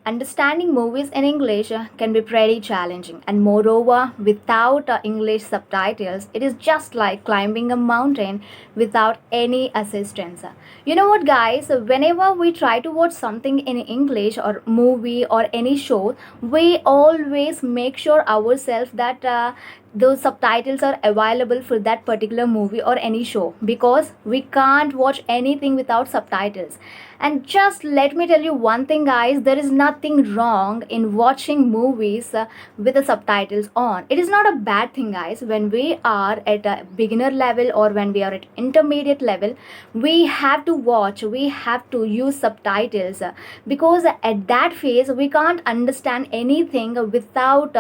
Understanding movies in English can be pretty challenging, and moreover, without English subtitles, it is just like climbing a mountain without any assistance. You know what, guys? Whenever we try to watch something in English or movie or any show, we always make sure ourselves that those subtitles are available for that particular movie or any show, because we can't watch anything without subtitles. And just let me tell you one thing, guys, there is nothing wrong in watching movies with the subtitles on. It is not a bad thing, guys. When we are at a beginner level or when we are at intermediate level, we have to watch, we have to use subtitles, because at that phase we can't understand anything without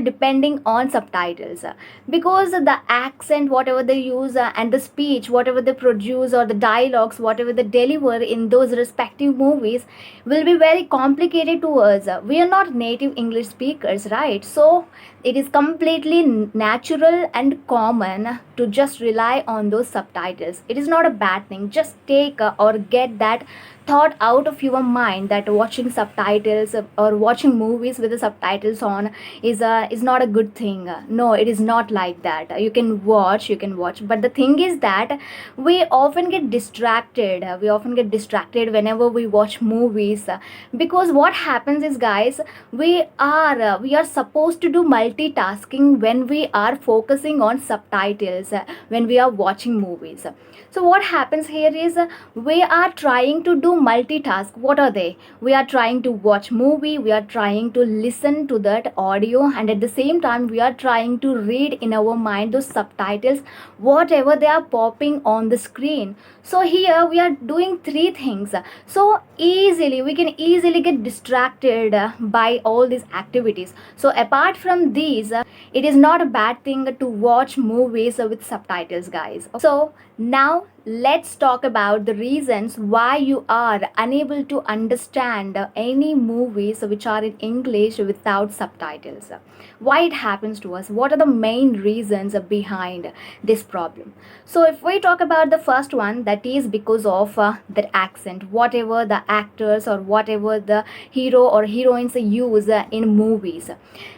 depending on subtitles, because the accent whatever they use, and the speech whatever they produce, or the dialogues whatever they deliver in those respective movies will be very complicated to us. We are not native English speakers, right? So it is completely natural and common to just rely on those subtitles. It is not a bad thing. Just take or get that thought out of your mind that watching subtitles or watching movies with the subtitles on is not a good thing. No, it is not like that. You can watch, but the thing is that we often get distracted. We often get distracted whenever we watch movies, because what happens is, guys, we are supposed to do multitasking when we are focusing on subtitles, when we are watching movies. So what happens here is, we are trying to do multitask. What are they? We are trying to watch movie, we are trying to listen to that audio, and at the same time we are trying to read in our mind those subtitles whatever they are popping on the screen. So here we are doing three things. So we can easily get distracted by all these activities. So apart from these, it is not a bad thing to watch movies with subtitles, guys. So now let's talk about the reasons why you are unable to understand any movies which are in English without subtitles. Why it happens to us? What are the main reasons behind this problem? So if we talk about the first one, that is because of the accent, whatever the actors or whatever the hero or heroines use in movies.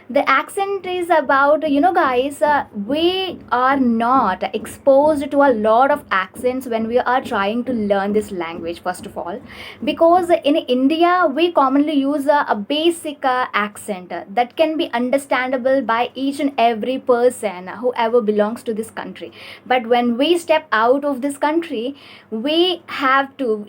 The accent is about, guys, we are not exposed to a lot of accents when we are trying to learn this language, first of all, because in India we commonly use a basic accent that can be understandable by each and every person whoever belongs to this country. But when we step out of this country, we have to,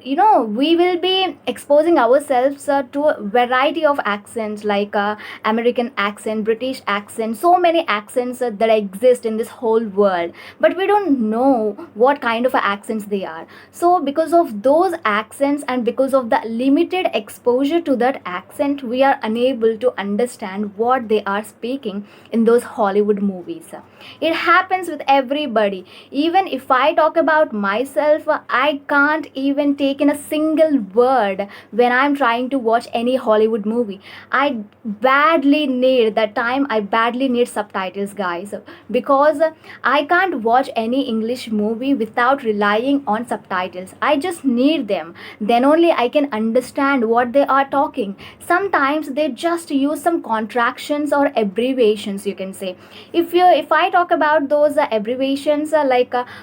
we will be exposing ourselves to a variety of accents, like American accent, British accent, so many accents that exist in this whole world, but we don't know what kind of accents they are. So because of those accents and because of the limited exposure to that accent, we are unable to understand what they are speaking in those Hollywood movies. It happens with everybody. Even if I talk about myself, I can't even take in a single word when I'm trying to watch any Hollywood movie. I badly need subtitles, guys, because I can't watch any English movie without relying on subtitles. I just need them. Then only I can understand what they are talking. Sometimes they just use some contractions or abbreviations, you can say. If I talk about those abbreviations,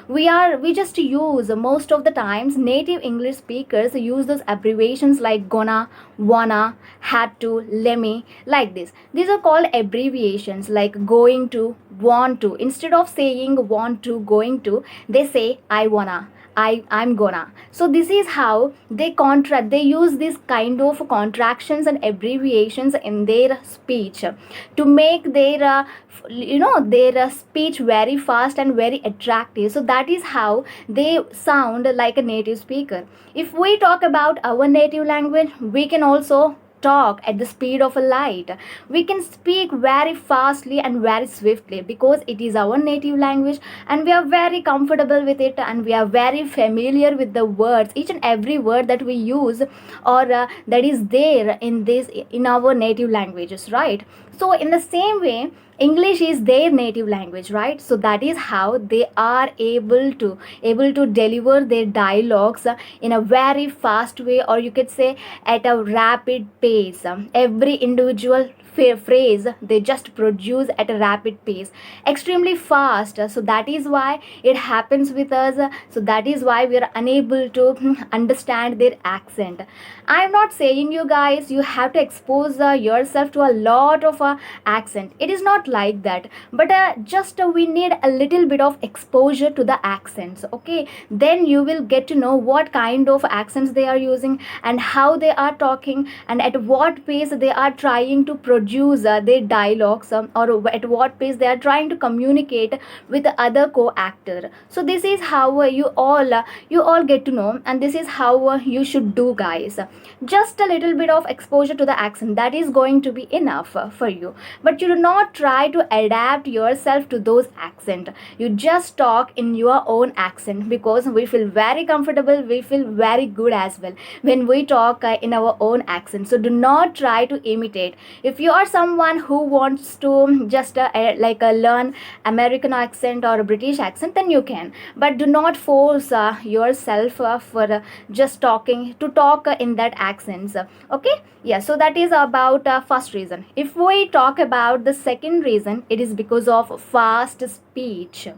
we just use, most of the times native English speakers use those abbreviations like gonna, wanna, had to, lemme, like this. These are called abbreviations, like going to, want to. Instead of saying want to, going to, they say I wanna, I'm gonna. So this is how they use this kind of contractions and abbreviations in their speech to make their speech very fast and very attractive. So that is how they sound like a native speaker. If we talk about our native language, we can also talk at the speed of a light. We can speak very fastly and very swiftly because it is our native language and we are very comfortable with it, and we are very familiar with the words, each and every word that we use, or that is there in our native languages, right? So in the same way, English is their native language, right? So that is how they are able to deliver their dialogues in a very fast way, or you could say at a rapid pace. pace. Every individual phrase they just produce at a rapid pace, extremely fast. So that is why it happens with us. So that is why we are unable to understand their accent. I'm not saying you guys you have to expose yourself to a lot of accent. It is not like that, but just we need a little bit of exposure to the accents. Okay, then you will get to know what kind of accents they are using and how they are talking and at what pace they are trying to produce their dialogues, or at what pace they are trying to communicate with the other co-actor. So this is how you all get to know, and this is how you should do, guys. Just a little bit of exposure to the accent, that is going to be enough for you. But you do not try to adapt yourself to those accent. You just talk in your own accent, because we feel very comfortable, we feel very good as well when we talk in our own accent. So do not try to imitate. If you are someone who wants to just learn American accent or a British accent, then you can, but do not force yourself for just talking to talk in that accents. Okay, yeah, so that is about first reason. If we talk about the second reason, it is because of fast speech.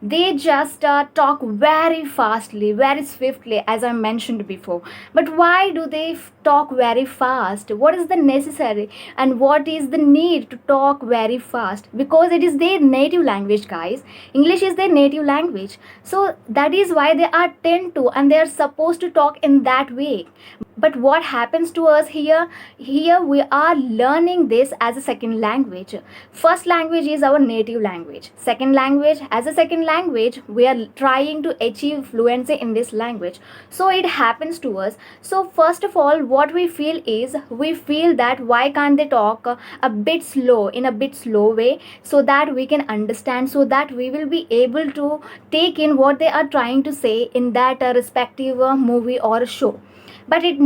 They just talk very fastly, very swiftly, as I mentioned before. But why do they talk very fast? What is the necessary and what is the need to talk very fast? Because it is their native language, guys. English is their native language, so that is why they are tend to and they are supposed to talk in that way. But what happens to us here? Here we are learning this as a second language. First language is our native language. Second language, as a second language, we are trying to achieve fluency in this language. So it happens to us. So first of all, what we feel is, we feel that why can't they talk a bit slow, in a bit slow way, so that we can understand, so that we will be able to take in what they are trying to say in that respective movie or show. But it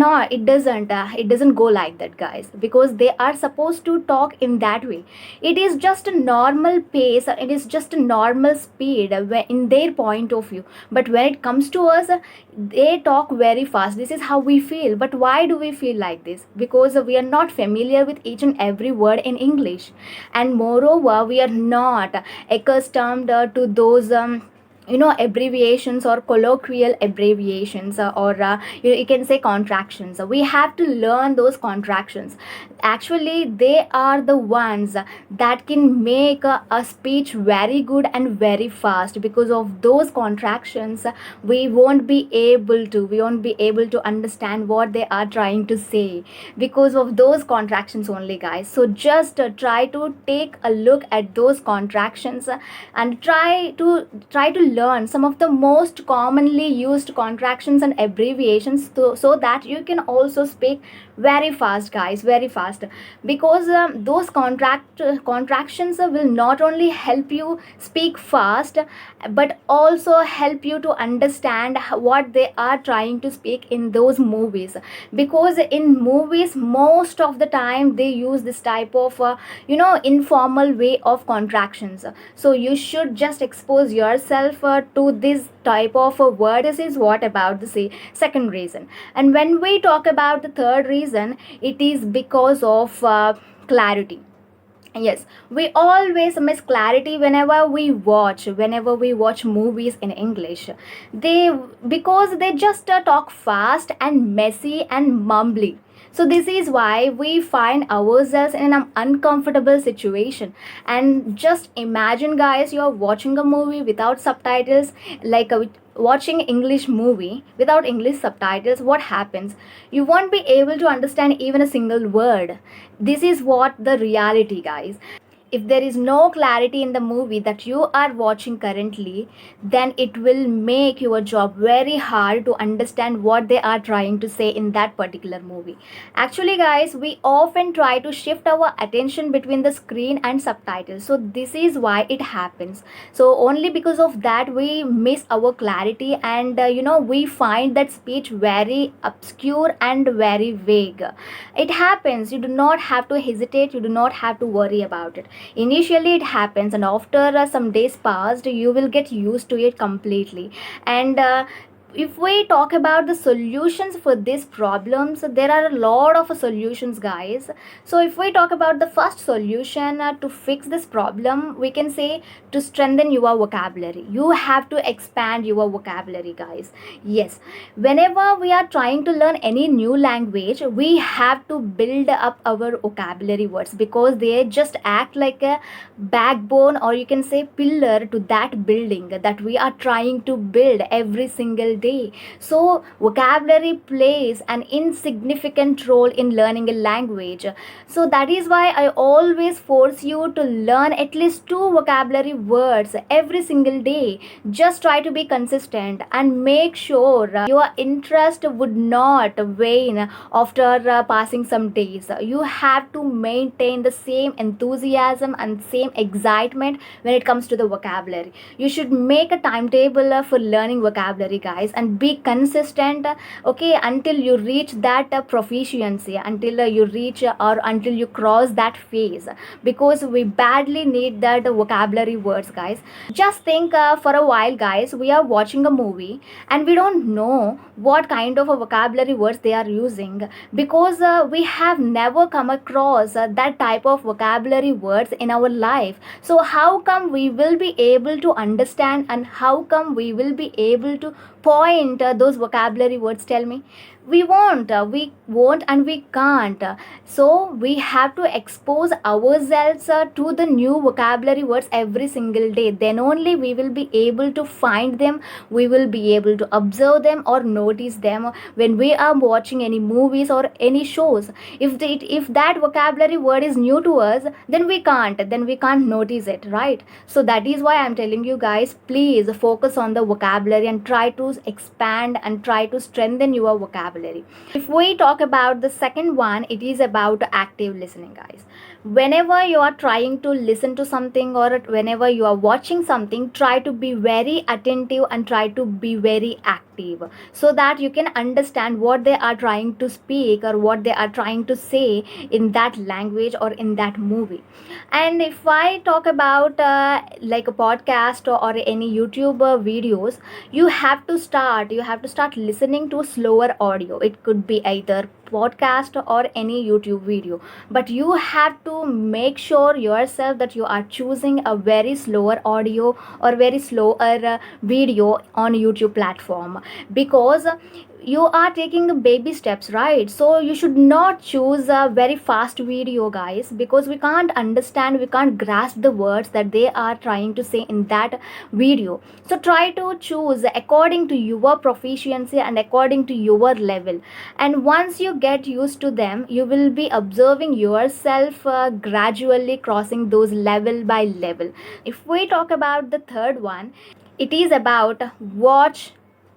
doesn't go like that, guys, because they are supposed to talk in that way. It is just a normal pace, it is just a normal speed in their point of view. But when it comes to us, they talk very fast. This is how we feel. But why do we feel like this? Because we are not familiar with each and every word in English, and moreover we are not accustomed to those abbreviations or colloquial abbreviations, or you can say contractions. We have to learn those contractions. Actually they are the ones that can make a speech very good and very fast. Because of those contractions, we won't be able to understand what they are trying to say, because of those contractions only, guys. So just try to take a look at those contractions, and try to learn some of the most commonly used contractions and abbreviations, so that you can also speak very fast, guys, very fast. Because those contractions will not only help you speak fast, but also help you to understand what they are trying to speak in those movies. Because in movies, most of the time they use this type of informal way of contractions. So you should just expose yourself to this type of a word. This is what about the second reason. And when we talk about the third reason, it is because of clarity. Yes, we always miss clarity whenever we watch movies in English. They Because they just talk fast and messy and mumbly. So this is why we find ourselves in an uncomfortable situation. And just imagine, guys, you are watching a movie without subtitles, like watching English movie without English subtitles. What happens? You won't be able to understand even a single word. This is what the reality, guys. If there is no clarity in the movie that you are watching currently, then it will make your job very hard to understand what they are trying to say in that particular movie. Actually, guys, we often try to shift our attention between the screen and subtitles. So this is why it happens. So only because of that we miss our clarity, and we find that speech very obscure and very vague. It happens. You do not have to hesitate, you do not have to worry about it. Initially it happens, and after some days passed, you will get used to it completely. And If we talk about the solutions for these problems, there are a lot of solutions, guys. So if we talk about the first solution to fix this problem, we can say to strengthen your vocabulary. You have to expand your vocabulary, guys. Yes, whenever we are trying to learn any new language, we have to build up our vocabulary words, because they just act like a backbone, or you can say pillar, to that building that we are trying to build every single day. So vocabulary plays an insignificant role in learning a language. So that is why I always force you to learn at least two vocabulary words every single day. Just try to be consistent and make sure your interest would not wane after passing some days. You have to maintain the same enthusiasm and same excitement when it comes to the vocabulary. You should make a timetable for learning vocabulary, guys, and be consistent, okay, until you reach that proficiency, until you reach or until you cross that phase, because we badly need that vocabulary words, guys. Just think for a while, guys, we are watching a movie and we don't know what kind of a vocabulary words they are using, because we have never come across that type of vocabulary words in our life. So how come we will be able to understand, and how come we will be able to point those vocabulary words? Tell me. We won't and we can't. So we have to expose ourselves to the new vocabulary words every single day. Then only we will be able to find them, we will be able to observe them or notice them when we are watching any movies or any shows. If that vocabulary word is new to us, then we can't notice it, right? So that is why I'm telling you, guys, please focus on the vocabulary and try to expand and try to strengthen your vocabulary. If we talk about the second one, it is about active listening, guys. Whenever you are trying to listen to something, or whenever you are watching something, try to be very attentive and try to be very active, so that you can understand what they are trying to speak or what they are trying to say in that language or in that movie. And if I talk about like a podcast or any YouTube videos, you have to start listening to slower audio. It could be either podcast or any YouTube video, but you have to make sure yourself that you are choosing a very slower audio or very slower video on YouTube platform, because you are taking baby steps, right? So you should not choose a very fast video, guys, because we can't understand, we can't grasp the words that they are trying to say in that video. So try to choose according to your proficiency and according to your level. And once you get used to them, you will be observing yourself gradually crossing those level by level. If we talk about the third one, it is about watch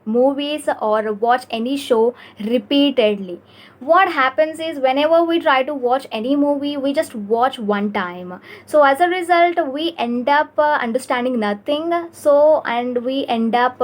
movies or watch any show repeatedly. What happens is, whenever we try to watch any movie, we just watch one time. So as a result, we end up understanding nothing. So, and we end up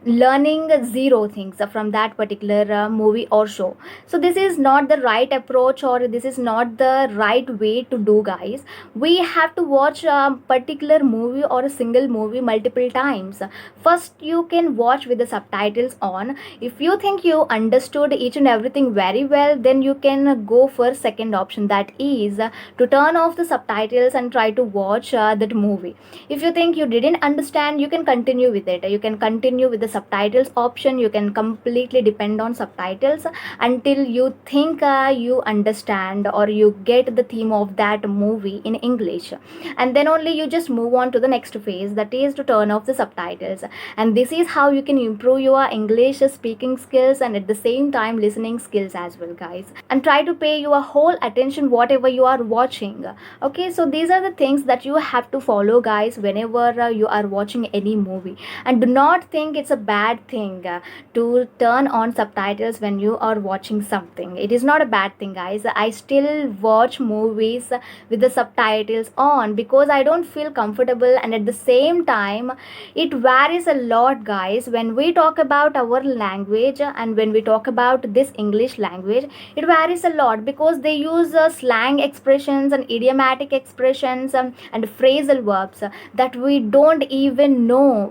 learning zero things from that particular movie or show. So this is not the right approach, or this is not the right way to do, guys. We have to watch a particular movie or a single movie multiple times. First, you can watch with the subtitles on. If you think you understood each and everything very well, then you can go for second option, that is to turn off the subtitles and try to watch that movie. If you think you didn't understand, you can continue with it. You can continue with the subtitles option. You can completely depend on subtitles until you think you understand or you get the theme of that movie in English, and then only you just move on to the next phase, that is to turn off the subtitles. And this is how you can improve your English speaking skills and at the same time listening skills as well, guys. And try to pay your whole attention whatever you are watching. Okay, so these are the things that you have to follow, guys, whenever you are watching any movie. And do not think it's a bad thing to turn on subtitles when you are watching something. It is not a bad thing, guys. I still watch movies with the subtitles on because I don't feel comfortable, and at the same time it varies a lot, guys, when we talk about our language and when we talk about this English language. language, it varies a lot because they use slang expressions and idiomatic expressions, and phrasal verbs that we don't even know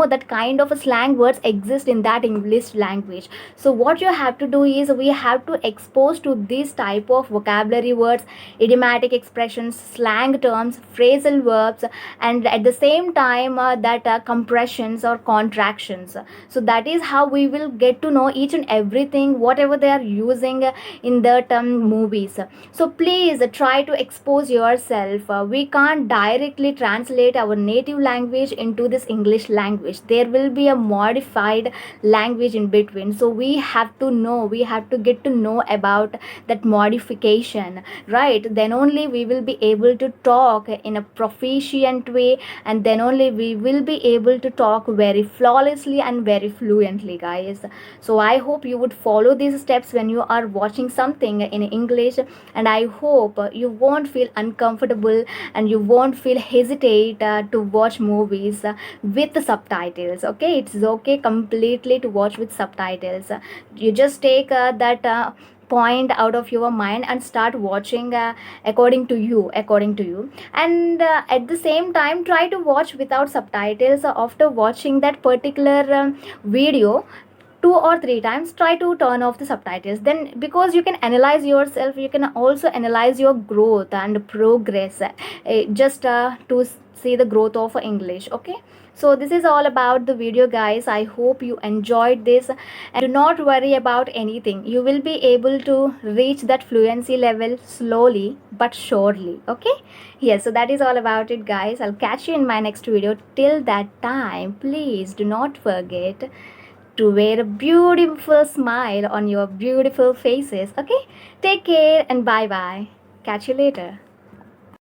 that kind of slang words exist in that English language. So what you have to do is we have to expose to this type of vocabulary words, idiomatic expressions, slang terms, phrasal verbs, and at the same time that compressions or contractions. So that is how we will get to know each and everything whatever they are using in the movies. So please try to expose yourself. We can't directly translate our native language into this English language. There will be a modified language in between, so we have to get to know about that modification, right? Then only we will be able to talk in a proficient way, and then only we will be able to talk very flawlessly and very fluently, guys. So I hope you would follow these steps when you are watching something in English, and I hope you won't feel uncomfortable and you won't feel hesitate to watch movies with the subtitles. Okay, it's okay completely to watch with subtitles. You just take that point out of your mind and start watching according to you, and at the same time try to watch without subtitles. After watching that particular video 2 or 3 times, try to turn off the subtitles. Then, because you can analyze yourself, you can also analyze your growth and progress, just to see the growth of English. Okay, so this is all about the video, guys. I hope you enjoyed this, and do not worry about anything. You will be able to reach that fluency level slowly but surely. Okay, yes, so that is all about it, guys. I'll catch you in my next video. Till that time, please do not forget to wear a beautiful smile on your beautiful faces. Okay, take care and bye bye. Catch you later.